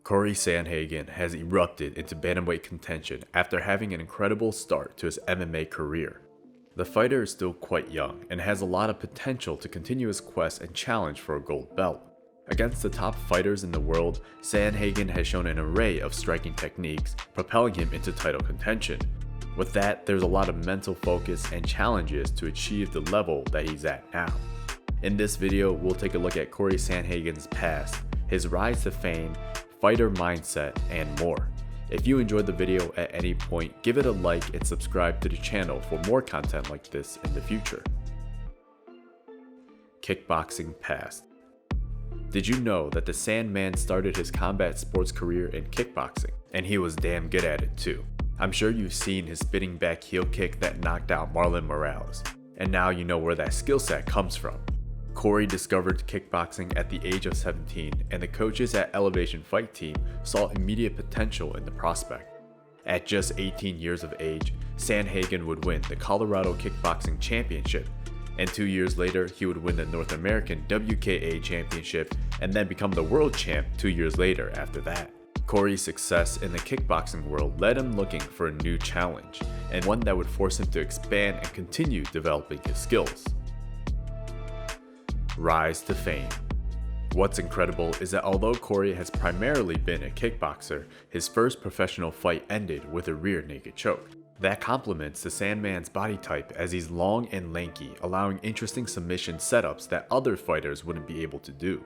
Cory Sandhagen has erupted into bantamweight contention after having an incredible start to his MMA career. The fighter is still quite young and has a lot of potential to continue his quest and challenge for a gold belt. Against the top fighters in the world, Sandhagen has shown an array of striking techniques, propelling him into title contention. With that, there's a lot of mental focus and challenges to achieve the level that he's at now. In this video, we'll take a look at Cory Sandhagen's past, his rise to fame, fighter mindset, and more. If you enjoyed the video at any point, give it a like and subscribe to the channel for more content like this in the future. Kickboxing Past. Did you know that the Sandman started his combat sports career in kickboxing? And he was damn good at it too. I'm sure you've seen his spinning back heel kick that knocked out Marlon Moraes. And now you know where that skill set comes from. Cory discovered kickboxing at the age of 17, and the coaches at Elevation Fight Team saw immediate potential in the prospect. At just 18 years of age, Sandhagen would win the Colorado Kickboxing Championship, and 2 years later, he would win the North American WKA Championship and then become the world champ 2 years later after that. Cory's success in the kickboxing world led him looking for a new challenge, and one that would force him to expand and continue developing his skills. Rise to fame. What's incredible is that although Cory has primarily been a kickboxer, his first professional fight ended with a rear naked choke. That complements the Sandman's body type, as he's long and lanky, allowing interesting submission setups that other fighters wouldn't be able to do.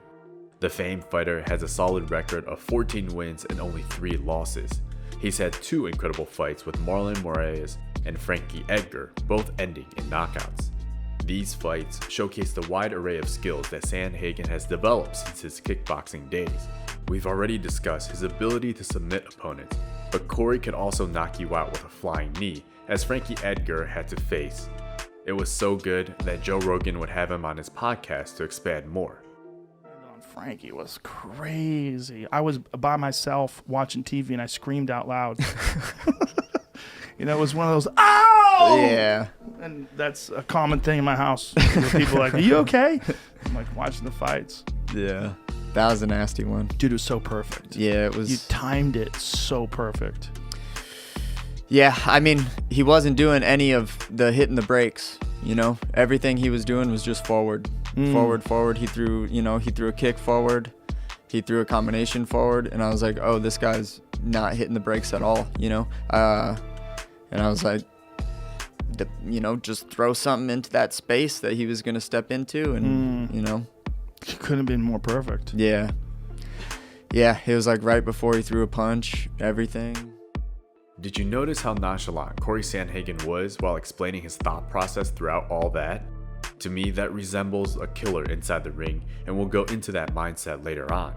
The famed fighter has a solid record of 14 wins and only 3 losses. He's had 2 incredible fights with Marlon Moraes and Frankie Edgar, both ending in knockouts. These fights showcase the wide array of skills that Sandhagen has developed since his kickboxing days. We've already discussed his ability to submit opponents, but Cory could also knock you out with a flying knee, as Frankie Edgar had to face. It was so good that Joe Rogan would have him on his podcast to expand more. Frankie was crazy. I was by myself watching TV and I screamed out loud. You know, it was one of those, ow! Yeah. And that's a common thing in my house. Where people are like, are you okay? I'm like watching the fights. Yeah. That was a nasty one. Dude, it was so perfect. Yeah, it was. You timed it so perfect. Yeah, I mean, he wasn't doing any of the hitting the brakes, you know? Everything he was doing was just forward. Forward. He threw a kick forward. He threw a combination forward. And I was like, oh, this guy's not hitting the brakes at all, you know? And I was like, just throw something into that space that he was going to step into. And, you know. It couldn't have been more perfect. Yeah. Yeah, it was like right before he threw a punch, everything. Did you notice how nonchalant Cory Sandhagen was while explaining his thought process throughout all that? To me, that resembles a killer inside the ring, and we'll go into that mindset later on.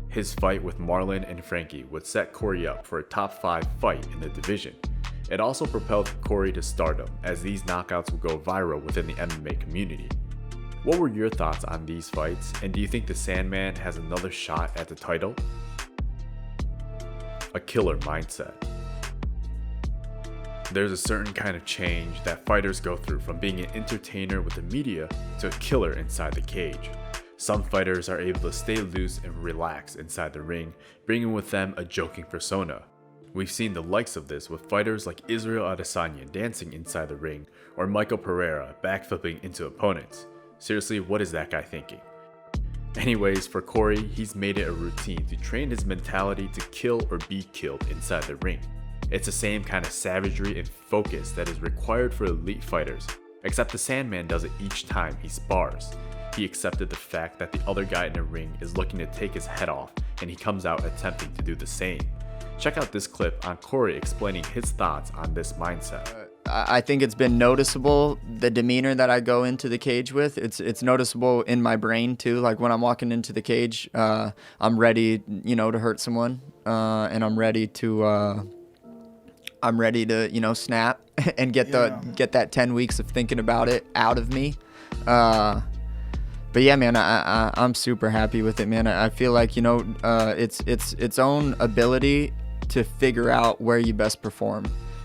His fight with Marlon and Frankie would set Cory up for a top 5 fight in the division. It also propelled Cory to stardom, as these knockouts would go viral within the MMA community. What were your thoughts on these fights, and do you think the Sandman has another shot at the title? A killer mindset. There's a certain kind of change that fighters go through from being an entertainer with the media to a killer inside the cage. Some fighters are able to stay loose and relax inside the ring, bringing with them a joking persona. We've seen the likes of this with fighters like Israel Adesanya dancing inside the ring, or Michael Pereira backflipping into opponents. Seriously, what is that guy thinking? Anyways, for Cory, he's made it a routine to train his mentality to kill or be killed inside the ring. It's the same kind of savagery and focus that is required for elite fighters, except the Sandman does it each time he spars. He accepted the fact that the other guy in the ring is looking to take his head off, and he comes out attempting to do the same. Check out this clip on Cory explaining his thoughts on this mindset. I think it's been noticeable, the demeanor that I go into the cage with. It's noticeable in my brain too. Like when I'm walking into the cage, I'm ready, to hurt someone, and I'm ready to snap and get that 10 weeks of thinking about it out of me. But yeah, man, I'm super happy with it, man. I feel like it's its own ability to figure out where you best perform,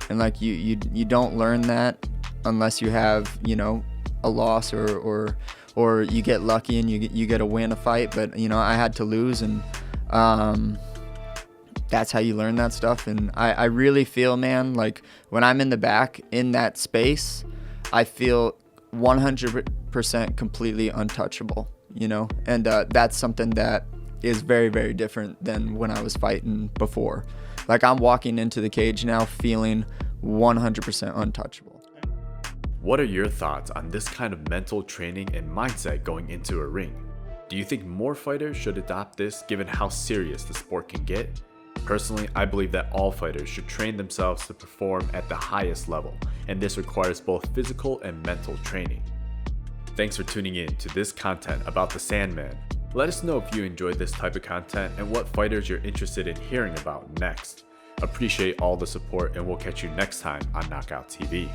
and like you don't learn that unless you have a loss or you get lucky and you get to win a fight. But I had to lose, and that's how you learn that stuff. And I really feel, man, like when I'm in the back in that space, I feel 100% completely untouchable, you know? And that's something that is very, very different than when I was fighting before. Like I'm walking into the cage now feeling 100% untouchable. What are your thoughts on this kind of mental training and mindset going into a ring? Do you think more fighters should adopt this given how serious the sport can get? Personally, I believe that all fighters should train themselves to perform at the highest level, and this requires both physical and mental training. Thanks for tuning in to this content about the Sandman. Let us know if you enjoyed this type of content and what fighters you're interested in hearing about next. Appreciate all the support, and we'll catch you next time on Knockout TV.